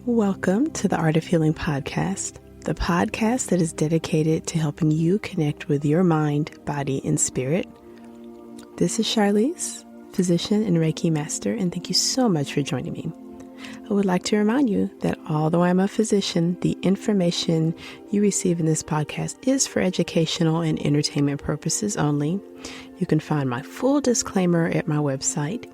Welcome to the Art of Healing podcast, the podcast that is dedicated to helping you connect with your mind, body, and spirit. This is Charlize, physician and Reiki master, and thank you so much for joining me. I would like to remind you that although I'm a physician, the information you receive in this podcast is for educational and entertainment purposes only. You can find my full disclaimer at my website,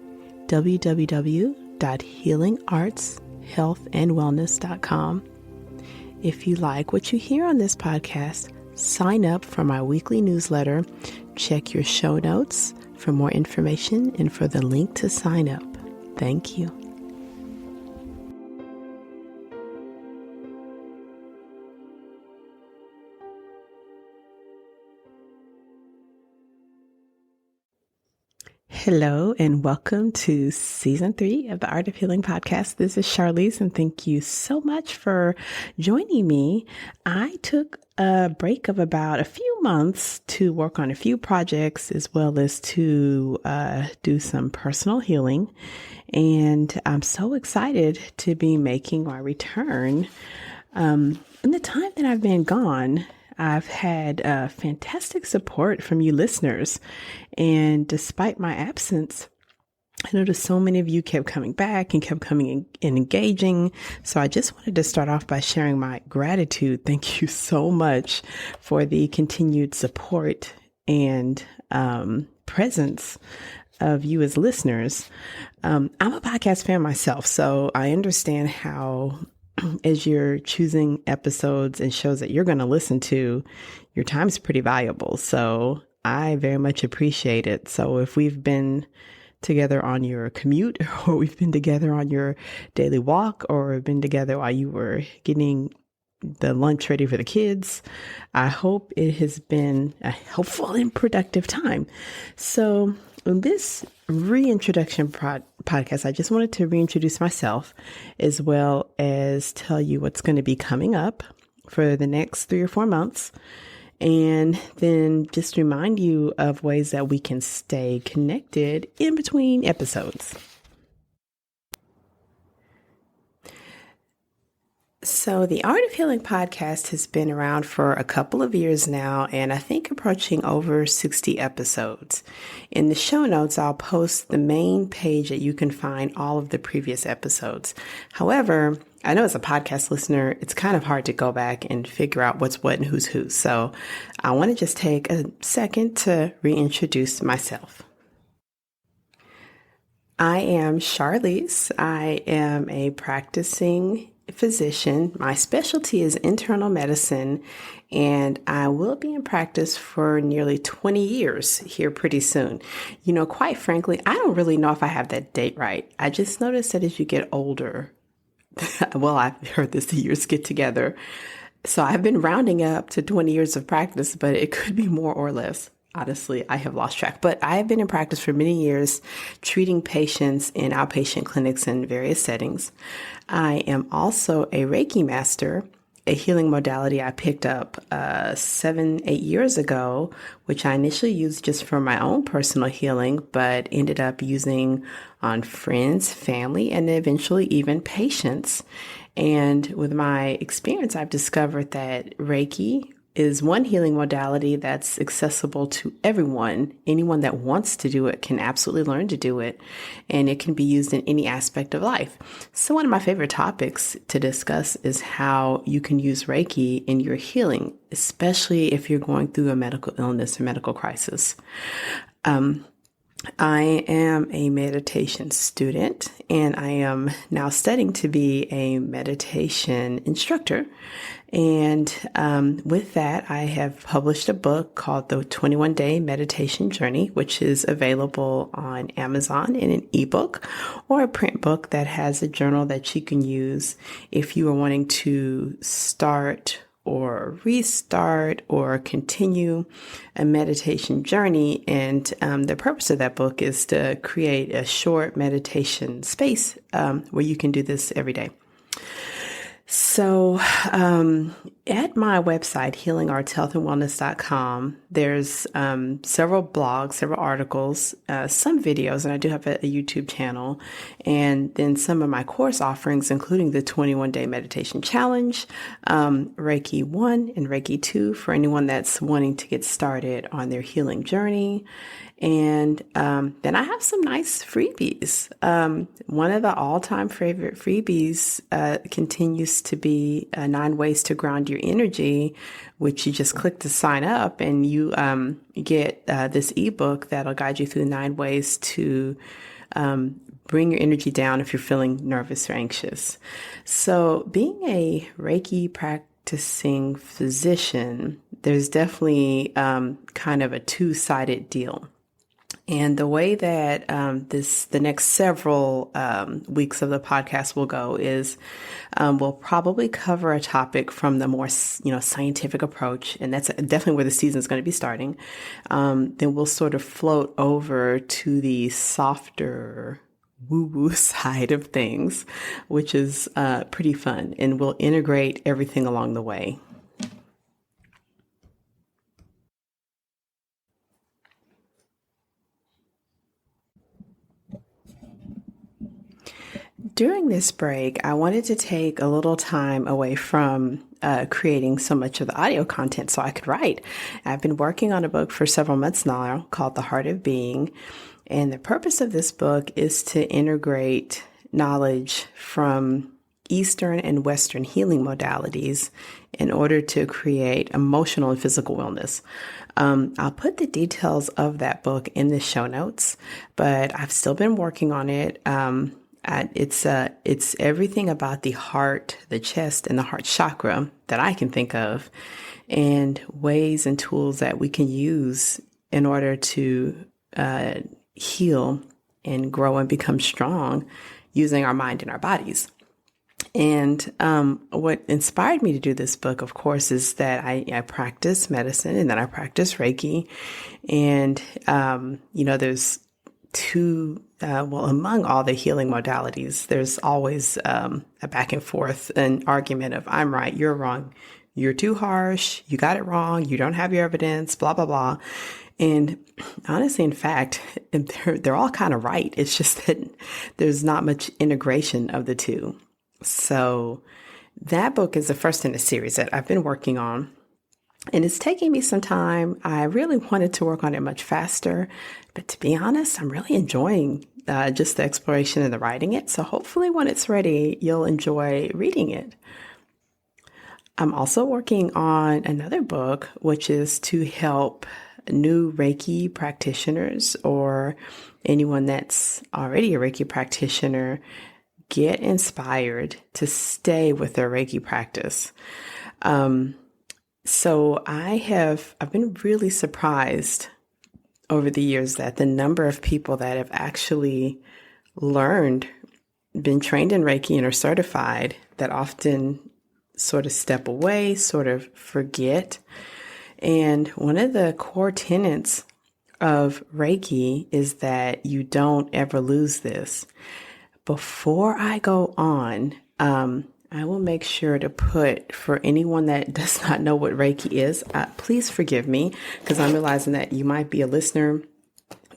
www.healingartshealthandwellness.com. If you like what you hear on this podcast, sign up for my weekly newsletter. Check your show notes for more information and for the link to sign up. Thank you. Hello and welcome to Season 3 of the Art of Healing podcast. This is Charlize and thank you so much for joining me. I took a break of about a few months to work on a few projects as well as to do some personal healing. And I'm so excited to be making my return. In the time that I've been gone, I've had fantastic support from you listeners. And despite my absence, I noticed so many of you kept coming back and kept coming in and engaging. So I just wanted to start off by sharing my gratitude. Thank you so much for the continued support and presence of you as listeners. I'm a podcast fan myself, so I understand how as you're choosing episodes and shows that you're going to listen to, your time's pretty valuable. So I very much appreciate it. So if we've been together on your commute, or we've been together on your daily walk, or been together while you were getting the lunch ready for the kids, I hope it has been a helpful and productive time. So in this reintroduction podcast, I just wanted to reintroduce myself as well as tell you what's going to be coming up for the next 3 or 4 months. And then just remind you of ways that we can stay connected in between episodes. So the Art of Healing podcast has been around for a couple of years now, and I think approaching over 60 episodes. In the show notes, I'll post the main page that you can find all of the previous episodes. However, I know as a podcast listener, it's kind of hard to go back and figure out what's what and who's who. So I want to just take a second to reintroduce myself. I am Charlize. I am a practicing physician. My specialty is internal medicine, and I will be in practice for nearly 20 years here pretty soon. You know, quite frankly, I don't really know if I have that date right. I just noticed that as you get older, well, I've heard this, the years get together. So I've been rounding up to 20 years of practice, but it could be more or less. Honestly, I have lost track, but I have been in practice for many years, treating patients in outpatient clinics in various settings. I am also a Reiki master, a healing modality I picked up 7-8 years ago, which I initially used just for my own personal healing, but ended up using on friends, family, and eventually even patients. And with my experience, I've discovered that Reiki is one healing modality that's accessible to everyone. Anyone that wants to do it can absolutely learn to do it, and it can be used in any aspect of life. So one of my favorite topics to discuss is how you can use Reiki in your healing, especially if you're going through a medical illness or medical crisis. I am a meditation student, and I am now studying to be a meditation instructor. And with that, I have published a book called The 21-Day Meditation Journey, which is available on Amazon in an ebook or a print book that has a journal that you can use if you are wanting to start or restart or continue a meditation journey. And the purpose of that book is to create a short meditation space where you can do this every day. So At my website, healingartshealthandwellness.com, there's several blogs, several articles, some videos, and I do have a YouTube channel, and then some of my course offerings, including the 21-day meditation challenge, Reiki 1 and Reiki 2 for anyone that's wanting to get started on their healing journey. And then I have some nice freebies. One of the all-time favorite freebies continues to be 9 Ways to Ground Your Energy, which you just click to sign up, and you get this ebook that'll guide you through 9 ways to bring your energy down if you're feeling nervous or anxious. So being a Reiki practicing physician, there's definitely kind of a two-sided deal. And the way that the next several weeks of the podcast will go is we'll probably cover a topic from the more scientific approach, and that's definitely where the season is going to be starting. Then we'll sort of float over to the softer woo-woo side of things, which is pretty fun, and we'll integrate everything along the way. During this break, I wanted to take a little time away from creating so much of the audio content so I could write. I've been working on a book for several months now called The Heart of Being. And the purpose of this book is to integrate knowledge from Eastern and Western healing modalities in order to create emotional and physical wellness. I'll put the details of that book in the show notes, but I've still been working on it. It's everything about the heart, the chest, and the heart chakra that I can think of, and ways and tools that we can use in order to heal and grow and become strong using our mind and our bodies. And what inspired me to do this book, of course, is that I practice medicine and then I practice Reiki. And, there's among all the healing modalities, there's always a back and forth, an argument of I'm right, you're wrong, you're too harsh, you got it wrong, you don't have your evidence, blah, blah, blah. And honestly, in fact, they're all kind of right. It's just that there's not much integration of the two. So that book is the first in a series that I've been working on. And it's taking me some time. I really wanted to work on it much faster. But to be honest, I'm really enjoying just the exploration and the writing it. So hopefully when it's ready, you'll enjoy reading it. I'm also working on another book, which is to help new Reiki practitioners or anyone that's already a Reiki practitioner get inspired to stay with their Reiki practice. So I've been really surprised over the years that the number of people that have actually been trained in Reiki and are certified, that often sort of step away, sort of forget. And one of the core tenets of Reiki is that you don't ever lose this. Before I go on, I will make sure to put, for anyone that does not know what Reiki is, please forgive me, because I'm realizing that you might be a listener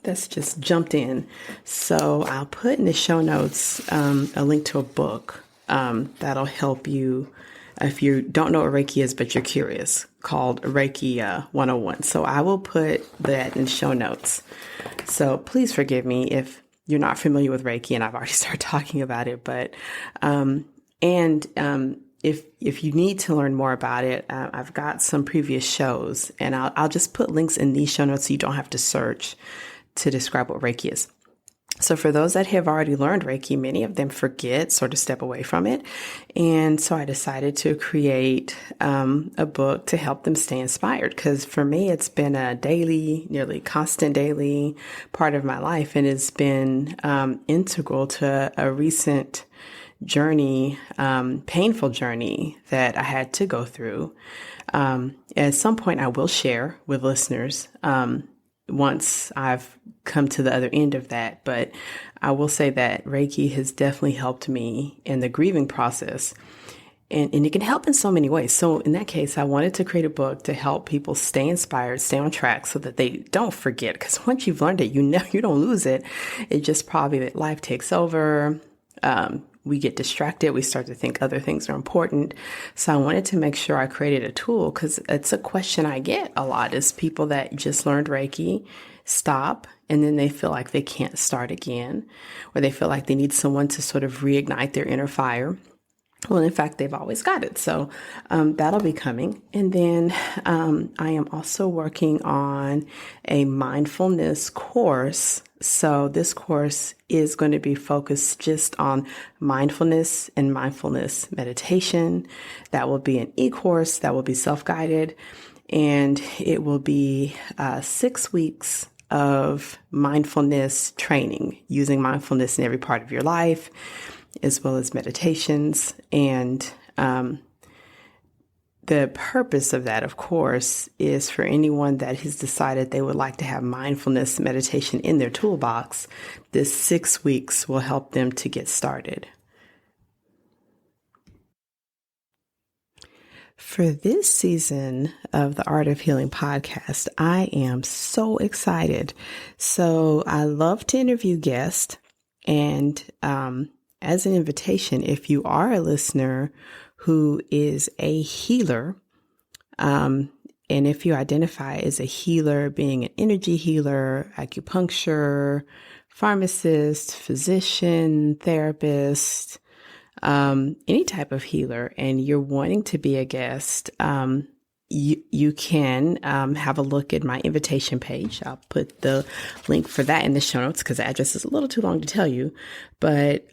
that's just jumped in. So I'll put in the show notes a link to a book that'll help you if you don't know what Reiki is, but you're curious, called Reiki 101. So I will put that in show notes. So please forgive me if you're not familiar with Reiki and I've already started talking about it, but if you need to learn more about it, I've got some previous shows, and I'll just put links in these show notes so you don't have to search to describe what Reiki is. So for those that have already learned Reiki, many of them forget, sort of step away from it. And so I decided to create a book to help them stay inspired, because for me, it's been a daily, nearly constant daily part of my life, and it's been integral to a recent journey, painful journey that I had to go through. At some point, I will share with listeners once I've come to the other end of that. But I will say that Reiki has definitely helped me in the grieving process. and it can help in so many ways. So in that case, I wanted to create a book to help people stay inspired, stay on track so that they don't forget. Because once you've learned it, you don't lose it. It just probably that life takes over. We get distracted. We start to think other things are important. So I wanted to make sure I created a tool, because it's a question I get a lot is people that just learned Reiki stop, and then they feel like they can't start again, or they feel like they need someone to sort of reignite their inner fire. Well, in fact, they've always got it. So that'll be coming. And then I am also working on a mindfulness course. So this course is going to be focused just on mindfulness and mindfulness meditation. That will be an e-course that will be self-guided. And it will be 6 weeks of mindfulness training, using mindfulness in every part of your life, as well as meditations. And the purpose of that, of course, is for anyone that has decided they would like to have mindfulness meditation in their toolbox. This 6 weeks will help them to get started. For this season of the Art of Healing podcast, I am so excited. So I love to interview guests, and as an invitation, if you are a listener who is a healer, and if you identify as a healer, being an energy healer, acupuncture, pharmacist, physician, therapist, any type of healer, and you're wanting to be a guest, you can have a look at my invitation page. I'll put the link for that in the show notes, because the address is a little too long to tell you. But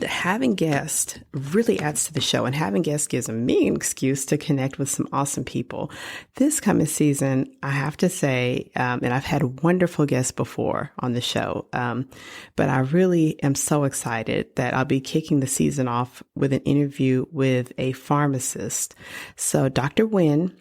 having guests really adds to the show, and having guests gives me an excuse to connect with some awesome people. This coming season, I have to say, and I've had wonderful guests before on the show, but I really am so excited that I'll be kicking the season off with an interview with a pharmacist. So Dr. Wynn,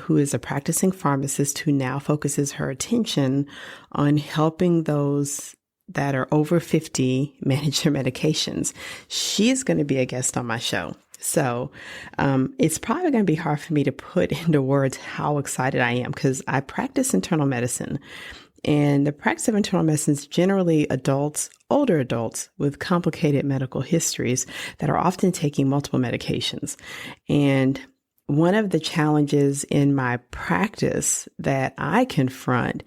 who is a practicing pharmacist who now focuses her attention on helping those that are over 50 manage their medications. She's going to be a guest on my show. So it's probably going to be hard for me to put into words how excited I am, because I practice internal medicine. And the practice of internal medicine is generally adults, older adults with complicated medical histories that are often taking multiple medications. And one of the challenges in my practice that I confront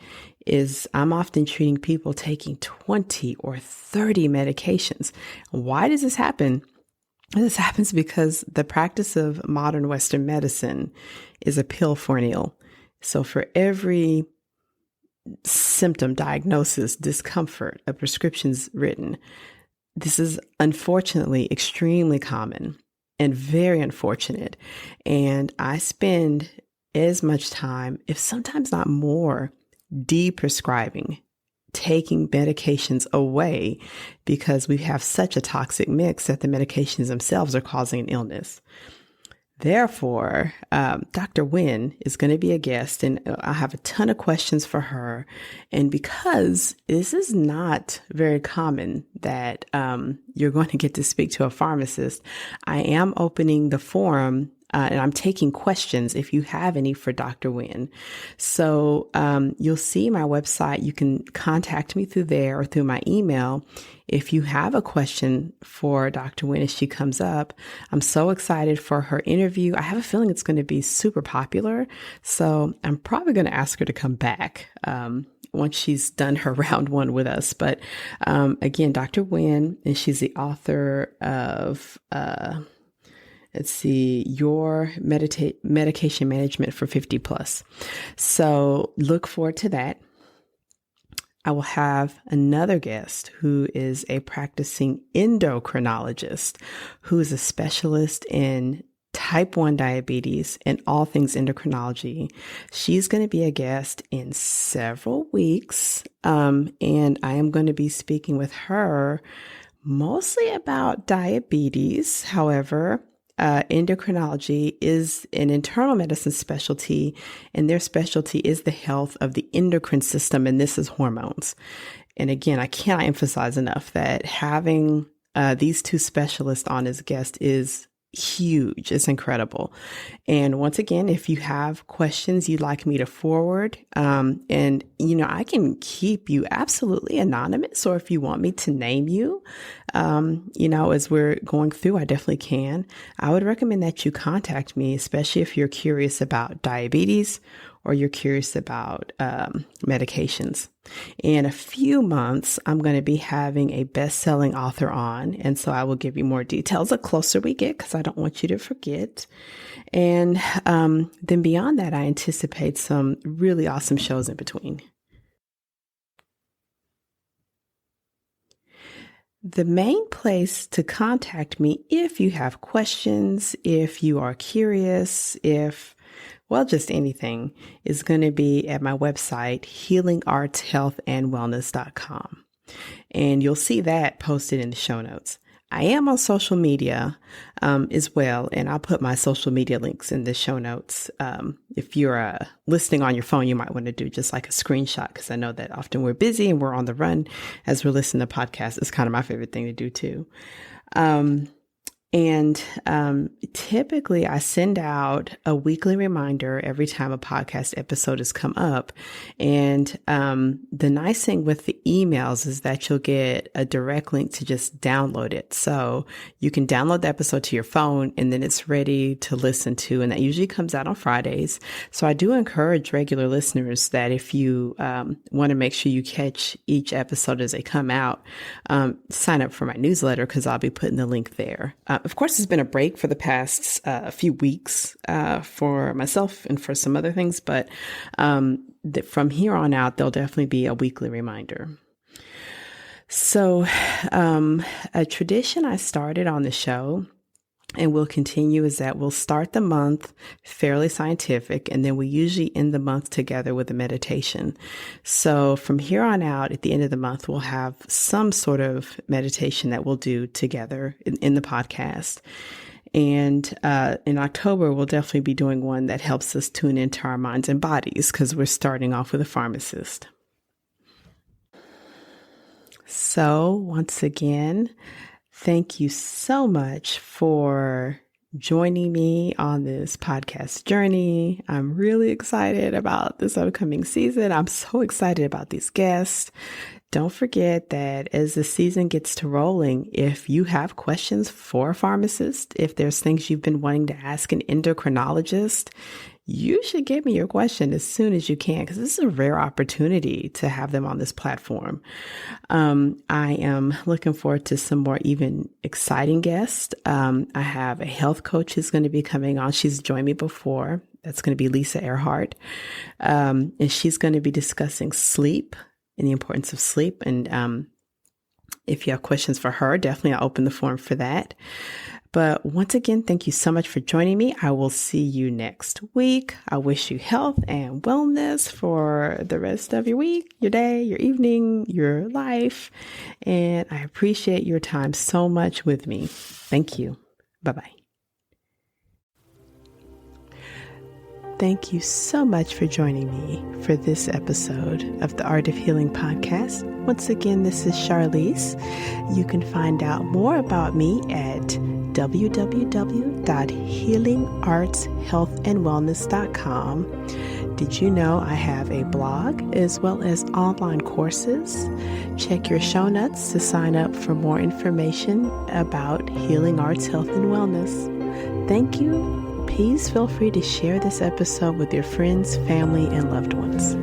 is I'm often treating people taking 20 or 30 medications. Why does this happen? This happens because the practice of modern Western medicine is a pill for an ill. So for every symptom, diagnosis, discomfort, a prescription's written. This is unfortunately extremely common and very unfortunate. And I spend as much time, if sometimes not more, de-prescribing, taking medications away, because we have such a toxic mix that the medications themselves are causing an illness. Therefore, Dr. Wynn is going to be a guest, and I have a ton of questions for her. And because this is not very common that you're going to get to speak to a pharmacist, I am opening the forum and I'm taking questions if you have any for Dr. Wynn. So you'll see my website. You can contact me through there or through my email if you have a question for Dr. Wynn as she comes up. I'm so excited for her interview. I have a feeling it's going to be super popular. So I'm probably going to ask her to come back once she's done her round one with us. But again, Dr. Wynn, and she's the author of... let's see, your medication management for 50 plus. So look forward to that. I will have another guest who is a practicing endocrinologist, who is a specialist in type 1 diabetes and all things endocrinology. She's going to be a guest in several weeks. And I am going to be speaking with her mostly about diabetes. However, endocrinology is an internal medicine specialty, and their specialty is the health of the endocrine system, and this is hormones. And again, I cannot emphasize enough that having these two specialists on as guests is huge. It's incredible. And once again, if you have questions you'd like me to forward, and I can keep you absolutely anonymous, or if you want me to name you, as we're going through, I definitely can. I would recommend that you contact me, especially if you're curious about diabetes or you're curious about medications. In a few months, I'm going to be having a best-selling author on, and so I will give you more details the closer we get, because I don't want you to forget. And then beyond that, I anticipate some really awesome shows in between. The main place to contact me if you have questions, if you are curious, just anything, is going to be at my website, healingartshealthandwellness.com. And you'll see that posted in the show notes. I am on social media as well, and I'll put my social media links in the show notes. If you're listening on your phone, you might want to do just like a screenshot, because I know that often we're busy and we're on the run as we're listening to podcasts. It's kind of my favorite thing to do too. And typically I send out a weekly reminder every time a podcast episode has come up. And the nice thing with the emails is that you'll get a direct link to just download it. So you can download the episode to your phone, and then it's ready to listen to. And that usually comes out on Fridays. So I do encourage regular listeners that if you want to make sure you catch each episode as they come out, sign up for my newsletter, because I'll be putting the link there. Of course, it's been a break for the past few weeks for myself and for some other things, but from here on out, there'll definitely be a weekly reminder. So a tradition I started on the show and we'll continue is that we'll start the month fairly scientific, and then we usually end the month together with a meditation. So from here on out, at the end of the month, we'll have some sort of meditation that we'll do together in the podcast. And in October, we'll definitely be doing one that helps us tune into our minds and bodies, because we're starting off with a pharmacist. So once again, thank you so much for joining me on this podcast journey. I'm really excited about this upcoming season. I'm so excited about these guests. Don't forget that as the season gets to rolling, if you have questions for a pharmacist, if there's things you've been wanting to ask an endocrinologist, you should give me your question as soon as you can, because this is a rare opportunity to have them on this platform. I am looking forward to some more even exciting guests. I have a health coach who's going to be coming on. She's joined me before. That's going to be Lisa Earhart. And she's going to be discussing sleep and the importance of sleep. And if you have questions for her, definitely I'll open the forum for that. But once again, thank you so much for joining me. I will see you next week. I wish you health and wellness for the rest of your week, your day, your evening, your life. And I appreciate your time so much with me. Thank you. Bye-bye. Thank you so much for joining me for this episode of the Art of Healing podcast. Once again, this is Charlize. You can find out more about me at www.healingartshealthandwellness.com. Did you know I have a blog as well as online courses? Check your show notes to sign up for more information about Healing Arts Health and Wellness. Thank you. Please feel free to share this episode with your friends, family, and loved ones.